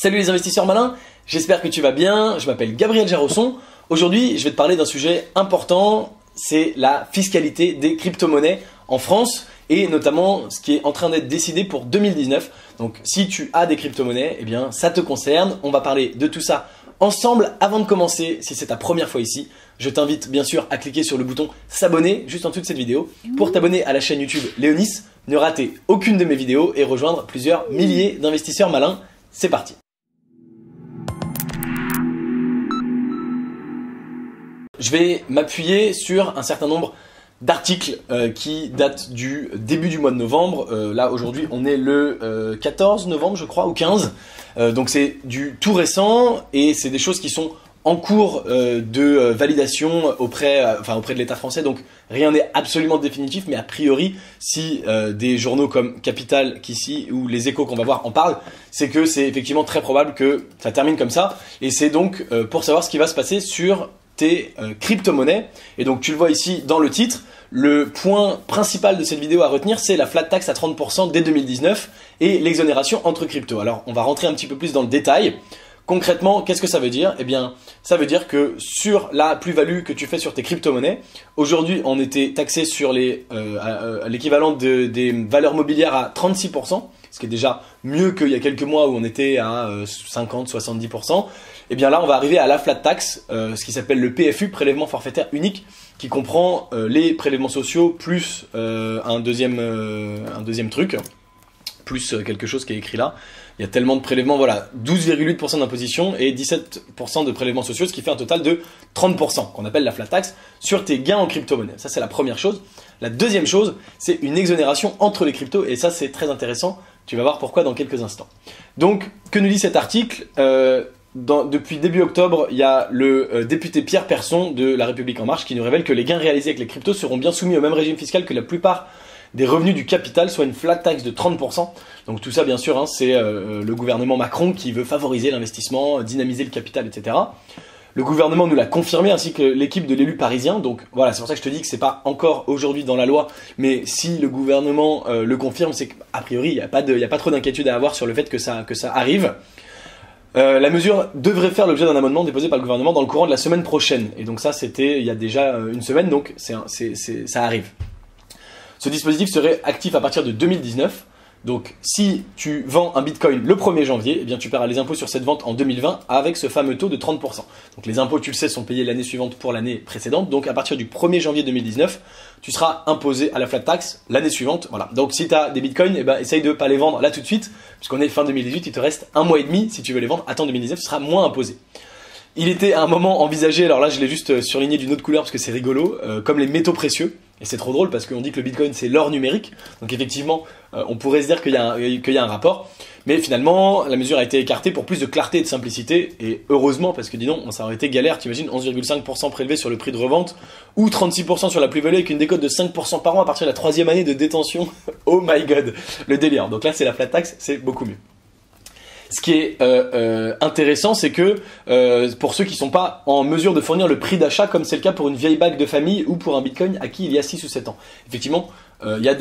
Salut les investisseurs malins, j'espère que tu vas bien, je m'appelle Gabriel Jarosson. Aujourd'hui, je vais te parler d'un sujet important, c'est la fiscalité des crypto-monnaies en France et notamment ce qui est en train d'être décidé pour 2019. Donc si tu as des crypto-monnaies, eh bien ça te concerne. On va parler de tout ça ensemble. Avant de commencer, si c'est ta première fois ici, je t'invite bien sûr à cliquer sur le bouton s'abonner juste en dessous de cette vidéo pour t'abonner à la chaîne YouTube Léonis, ne rater aucune de mes vidéos et rejoindre plusieurs milliers d'investisseurs malins. C'est parti. Je vais m'appuyer sur un certain nombre d'articles qui datent du début du mois de novembre. Là aujourd'hui on est le 14 novembre je crois ou 15. Donc c'est du tout récent et c'est des choses qui sont en cours de validation auprès de l'État français. Donc rien n'est absolument définitif, mais a priori si des journaux comme Capital qu'ici ou Les Échos qu'on va voir en parlent, c'est que c'est effectivement très probable que ça termine comme ça. Et c'est donc pour savoir ce qui va se passer sur tes crypto-monnaies. Et donc tu le vois ici dans le titre, le point principal de cette vidéo à retenir, c'est la flat tax à 30% dès 2019 et l'exonération entre crypto. Alors on va rentrer un petit peu plus dans le détail. Concrètement, qu'est-ce que ça veut dire? Eh bien, ça veut dire que sur la plus-value que tu fais sur tes crypto-monnaies, aujourd'hui on était taxé sur l'équivalent des valeurs mobilières à 36%, ce qui est déjà mieux qu'il y a quelques mois où on était à 50-70%. Et bien là, on va arriver à la flat tax, ce qui s'appelle le PFU, prélèvement forfaitaire unique, qui comprend les prélèvements sociaux plus un deuxième truc, plus quelque chose qui est écrit là. Il y a tellement de prélèvements, voilà, 12,8% d'imposition et 17% de prélèvements sociaux, ce qui fait un total de 30%, qu'on appelle la flat tax, sur tes gains en crypto-monnaie. Ça, c'est la première chose. La deuxième chose, c'est une exonération entre les cryptos, et ça, c'est très intéressant. Tu vas voir pourquoi dans quelques instants. Donc, que nous dit cet article? Depuis début octobre, il y a le député Pierre Persson de La République En Marche qui nous révèle que les gains réalisés avec les cryptos seront bien soumis au même régime fiscal que la plupart des revenus du capital, soit une flat tax de 30%. Donc tout ça, bien sûr, hein, c'est le gouvernement Macron qui veut favoriser l'investissement, dynamiser le capital, etc. Le gouvernement nous l'a confirmé, ainsi que l'équipe de l'élu parisien. Donc voilà, c'est pour ça que je te dis que c'est pas encore aujourd'hui dans la loi, mais si le gouvernement le confirme, c'est qu'a priori, il n'y a pas trop d'inquiétude à avoir sur le fait que ça arrive. La mesure devrait faire l'objet d'un amendement déposé par le gouvernement dans le courant de la semaine prochaine. Et donc ça, c'était il y a déjà une semaine, donc ça arrive. Ce dispositif serait actif à partir de 2019. Donc si tu vends un bitcoin le 1er janvier, eh bien tu paieras les impôts sur cette vente en 2020 avec ce fameux taux de 30%. Donc les impôts, tu le sais, sont payés l'année suivante pour l'année précédente. Donc à partir du 1er janvier 2019, tu seras imposé à la flat tax l'année suivante. Voilà. Donc si tu as des bitcoins, eh ben, essaye de ne pas les vendre là tout de suite, puisqu'on est fin 2018, il te reste un mois et demi. Si tu veux les vendre, attends 2019, tu seras moins imposé. Il était à un moment envisagé, alors là je l'ai juste surligné d'une autre couleur parce que c'est rigolo, comme les métaux précieux. Et c'est trop drôle parce qu'on dit que le bitcoin c'est l'or numérique. Donc effectivement, on pourrait se dire qu'il y a un rapport. Mais finalement, la mesure a été écartée pour plus de clarté et de simplicité. Et heureusement, parce que dis donc, ça aurait été galère. T'imagines 11,5% prélevé sur le prix de revente ou 36% sur la plus-value avec une décote de 5% par an à partir de la 3e année de détention. Oh my god, le délire. Donc là, c'est la flat tax, c'est beaucoup mieux. Ce qui est intéressant, c'est que pour ceux qui ne sont pas en mesure de fournir le prix d'achat, comme c'est le cas pour une vieille bague de famille ou pour un bitcoin acquis il y a 6 ou 7 ans. Effectivement, il y a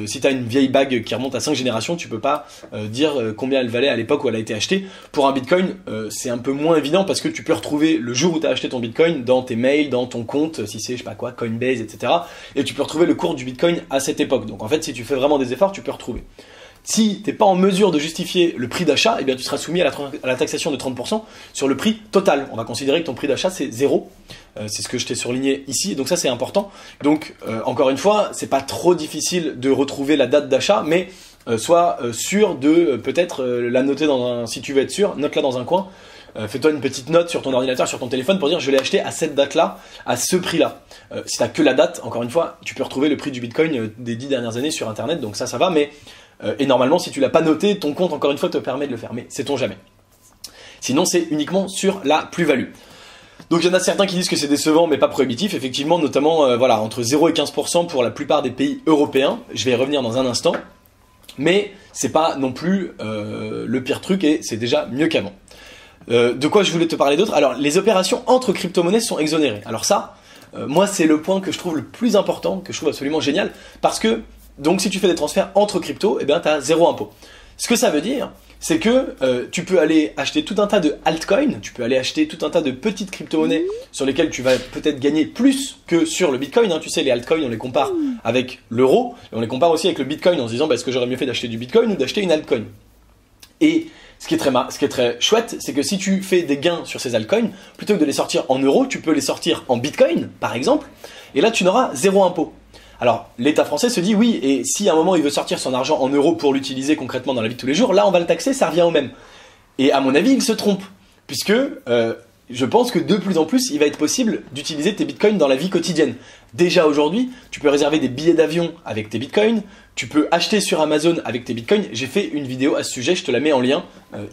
si tu as une vieille bague qui remonte à 5 générations, tu peux pas dire combien elle valait à l'époque où elle a été achetée. Pour un bitcoin, c'est un peu moins évident parce que tu peux retrouver le jour où tu as acheté ton bitcoin dans tes mails, dans ton compte, si c'est je sais pas quoi, Coinbase, etc. Et tu peux retrouver le cours du bitcoin à cette époque. Donc en fait, si tu fais vraiment des efforts, tu peux retrouver. Si tu n'es pas en mesure de justifier le prix d'achat, eh bien tu seras soumis à la taxation de 30% sur le prix total. On va considérer que ton prix d'achat c'est 0. C'est ce que je t'ai surligné ici. Donc ça c'est important. Donc encore une fois, c'est pas trop difficile de retrouver la date d'achat, mais sois sûr de peut-être la noter si tu veux être sûr, note-la dans un coin. Fais-toi une petite note sur ton ordinateur, sur ton téléphone pour dire je l'ai acheté à cette date-là, à ce prix-là. Si tu n'as que la date, encore une fois, tu peux retrouver le prix du bitcoin des 10 dernières années sur internet, donc ça va, mais et normalement si tu l'as pas noté, ton compte encore une fois te permet de le faire, mais sait-on jamais. Sinon c'est uniquement sur la plus-value. Donc il y en a certains qui disent que c'est décevant mais pas prohibitif, effectivement, notamment voilà, entre 0 et 15% pour la plupart des pays européens, je vais y revenir dans un instant, mais c'est pas non plus le pire truc et c'est déjà mieux qu'avant. De quoi je voulais te parler d'autre? Alors les opérations entre crypto-monnaies sont exonérées. Alors ça, moi c'est le point que je trouve le plus important, que je trouve absolument génial, parce que donc si tu fais des transferts entre cryptos, eh bien tu as 0 impôt. Ce que ça veut dire, c'est que tu peux aller acheter tout un tas de altcoins, tu peux aller acheter tout un tas de petites crypto-monnaies sur lesquelles tu vas peut-être gagner plus que sur le Bitcoin. Hein. Tu sais, les altcoins, on les compare avec l'euro, et on les compare aussi avec le Bitcoin en se disant, bah, est-ce que j'aurais mieux fait d'acheter du Bitcoin ou d'acheter une altcoin? Et ce qui est très chouette, c'est que si tu fais des gains sur ces altcoins, plutôt que de les sortir en euros, tu peux les sortir en Bitcoin, par exemple, et là tu n'auras zéro impôt. Alors, l'État français se dit oui, et si à un moment il veut sortir son argent en euros pour l'utiliser concrètement dans la vie de tous les jours, là on va le taxer, ça revient au même. Et à mon avis, il se trompe, puisque je pense que de plus en plus, il va être possible d'utiliser tes bitcoins dans la vie quotidienne. Déjà aujourd'hui, tu peux réserver des billets d'avion avec tes bitcoins, tu peux acheter sur Amazon avec tes bitcoins. J'ai fait une vidéo à ce sujet, je te la mets en lien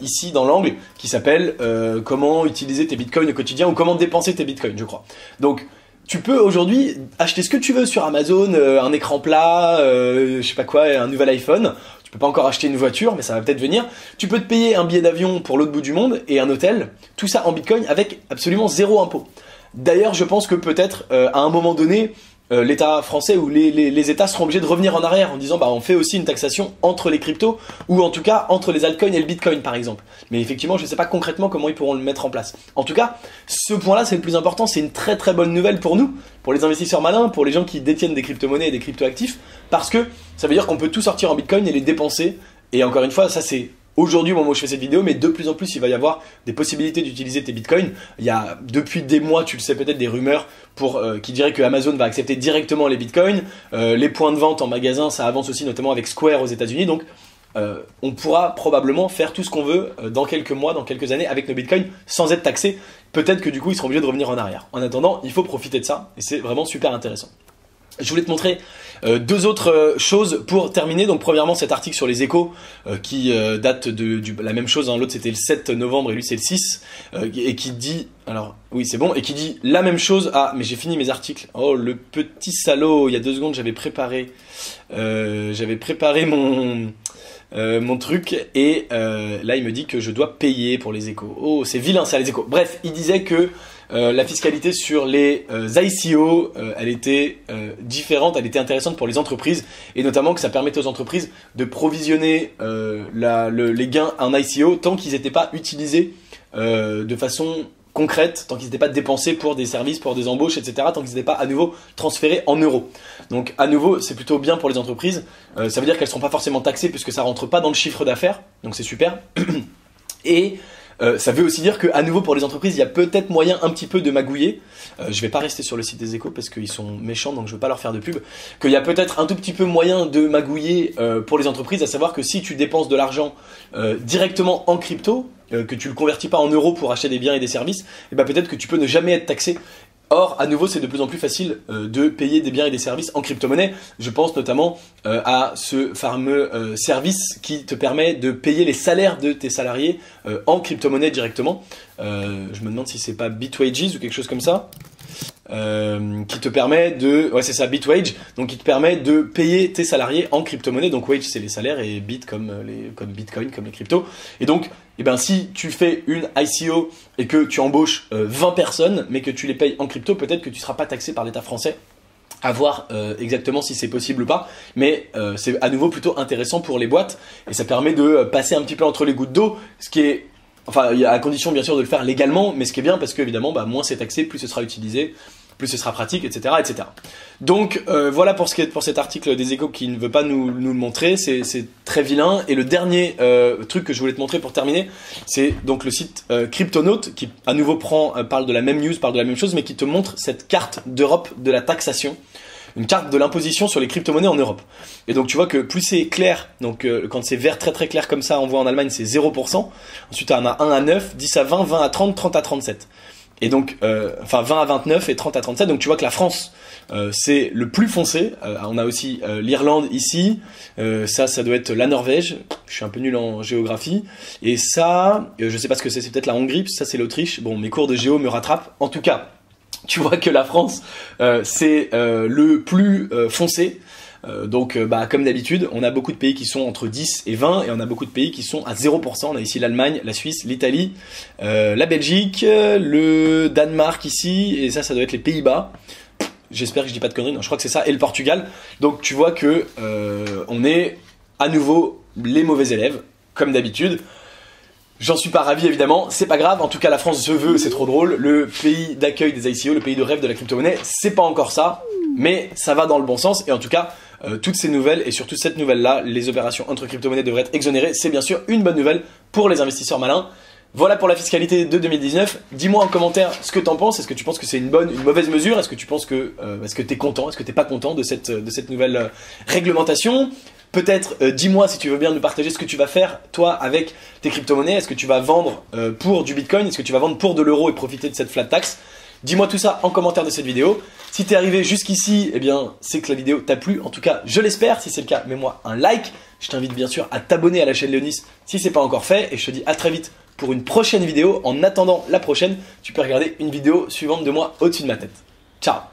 ici dans l'angle, qui s'appelle comment utiliser tes bitcoins au quotidien ou comment dépenser tes bitcoins, je crois. Donc, tu peux aujourd'hui acheter ce que tu veux sur Amazon, un écran plat, je sais pas quoi, un nouvel iPhone. Tu peux pas encore acheter une voiture, mais ça va peut-être venir. Tu peux te payer un billet d'avion pour l'autre bout du monde et un hôtel, tout ça en Bitcoin avec absolument zéro impôt. D'ailleurs, je pense que peut-être à un moment donné, l'État français ou les États seront obligés de revenir en arrière en disant bah on fait aussi une taxation entre les cryptos ou en tout cas entre les altcoins et le Bitcoin par exemple. Mais effectivement, je ne sais pas concrètement comment ils pourront le mettre en place. En tout cas, ce point-là c'est le plus important, c'est une très très bonne nouvelle pour nous, pour les investisseurs malins, pour les gens qui détiennent des crypto-monnaies et des crypto-actifs, parce que ça veut dire qu'on peut tout sortir en Bitcoin et les dépenser. Et encore une fois, ça c'est aujourd'hui au moment où je fais cette vidéo, mais de plus en plus il va y avoir des possibilités d'utiliser tes bitcoins. Il y a depuis des mois, tu le sais peut-être, des rumeurs qui diraient que Amazon va accepter directement les bitcoins. Les points de vente en magasin, ça avance aussi notamment avec Square aux États-Unis. Donc on pourra probablement faire tout ce qu'on veut dans quelques mois, dans quelques années avec nos bitcoins sans être taxé. Peut-être que du coup ils seront obligés de revenir en arrière. En attendant, il faut profiter de ça et c'est vraiment super intéressant. Je voulais te montrer deux autres choses pour terminer. Donc premièrement cet article sur les échos qui date de la même chose, hein. L'autre c'était le 7 novembre et lui c'est le 6 et qui dit, alors oui c'est bon, et qui dit la même chose. Ah mais j'ai fini mes articles, oh le petit salaud, il y a 2 secondes j'avais préparé mon truc et là il me dit que je dois payer pour les échos. Oh c'est vilain ça les échos. Bref, il disait que la fiscalité sur les ICO, elle était différente, elle était intéressante pour les entreprises et notamment que ça permettait aux entreprises de provisionner les gains en ICO tant qu'ils n'étaient pas utilisés de façon concrète, tant qu'ils n'étaient pas dépensés pour des services, pour des embauches, etc., tant qu'ils n'étaient pas à nouveau transférés en euros. Donc à nouveau, c'est plutôt bien pour les entreprises. Ça veut dire qu'elles ne seront pas forcément taxées puisque ça ne rentre pas dans le chiffre d'affaires, donc c'est super. Et ça veut aussi dire qu'à nouveau pour les entreprises, il y a peut-être moyen un petit peu de magouiller. Je vais pas rester sur le site des échos parce qu'ils sont méchants, donc je veux pas leur faire de pub. Qu'il y a peut-être un tout petit peu moyen de magouiller pour les entreprises, à savoir que si tu dépenses de l'argent directement en crypto, que tu le convertis pas en euros pour acheter des biens et des services, et ben peut-être que tu peux ne jamais être taxé. Or, à nouveau, c'est de plus en plus facile de payer des biens et des services en crypto-monnaie. Je pense notamment à ce fameux service qui te permet de payer les salaires de tes salariés en crypto-monnaie directement. Je me demande si c'est pas BitWages ou quelque chose comme ça. Qui te permet de... Ouais, c'est ça, BitWage. Donc, qui te permet de payer tes salariés en crypto-monnaie. Donc, wage, c'est les salaires et bit comme Bitcoin, comme les cryptos. Et donc, eh ben, si tu fais une ICO et que tu embauches 20 personnes, mais que tu les payes en crypto, peut-être que tu ne seras pas taxé par l'État français. À voir exactement si c'est possible ou pas. Mais c'est à nouveau plutôt intéressant pour les boîtes. Et ça permet de passer un petit peu entre les gouttes d'eau. Ce qui est... Enfin, il y a à condition bien sûr de le faire légalement, mais ce qui est bien parce qu'évidemment, bah, moins c'est taxé, plus ce sera utilisé, plus ce sera pratique, etc. etc. Donc voilà pour cet article des échos qui ne veut pas nous le montrer, c'est très vilain. Et le dernier truc que je voulais te montrer pour terminer, c'est donc le site Cryptonaut qui à nouveau parle de la même news, parle de la même chose, mais qui te montre cette carte d'Europe de la taxation. Une carte de l'imposition sur les crypto-monnaies en Europe. Et donc tu vois que plus c'est clair, donc quand c'est vert très très clair comme ça, on voit en Allemagne c'est 0%. Ensuite on a 1 à 9, 10 à 20, 20 à 30, 30 à 37. Et donc, enfin 20 à 29 et 30 à 37. Donc tu vois que la France, c'est le plus foncé. On a aussi l'Irlande ici. Ça doit être la Norvège. Je suis un peu nul en géographie. Et ça, je sais pas ce que c'est peut-être la Hongrie. Ça c'est l'Autriche. Bon, mes cours de géo me rattrapent. En tout cas, tu vois que la France, c'est le plus foncé. Donc, comme d'habitude, on a beaucoup de pays qui sont entre 10 et 20 et on a beaucoup de pays qui sont à 0%. On a ici l'Allemagne, la Suisse, l'Italie, la Belgique, le Danemark ici, et ça doit être les Pays-Bas. J'espère que je dis pas de conneries, non, je crois que c'est ça, et le Portugal. Donc, tu vois que on est à nouveau les mauvais élèves. comme d'habitude. J'en suis pas ravi évidemment, c'est pas grave, en tout cas la France se veut, c'est trop drôle, le pays d'accueil des ICO, le pays de rêve de la crypto-monnaie, c'est pas encore ça, mais ça va dans le bon sens, et en tout cas, toutes ces nouvelles, et surtout cette nouvelle-là, les opérations entre crypto-monnaies devraient être exonérées, c'est bien sûr une bonne nouvelle pour les investisseurs malins. Voilà pour la fiscalité de 2019, dis-moi en commentaire ce que t'en penses, est-ce que tu penses que c'est une bonne, une mauvaise mesure, est-ce que tu penses que, est-ce que t'es content, est-ce que t'es pas content de cette nouvelle réglementation? Peut-être, dis-moi si tu veux bien nous partager ce que tu vas faire, toi, avec tes crypto-monnaies. Est-ce que tu vas vendre pour du Bitcoin? Est-ce que tu vas vendre pour de l'euro et profiter de cette flat tax? Dis-moi tout ça en commentaire de cette vidéo. Si t'es arrivé jusqu'ici, eh bien, c'est que la vidéo t'a plu. En tout cas, je l'espère. Si c'est le cas, mets-moi un like. Je t'invite bien sûr à t'abonner à la chaîne Léonis si c'est pas encore fait. Et je te dis à très vite pour une prochaine vidéo. En attendant la prochaine, tu peux regarder une vidéo suivante de moi au-dessus de ma tête. Ciao!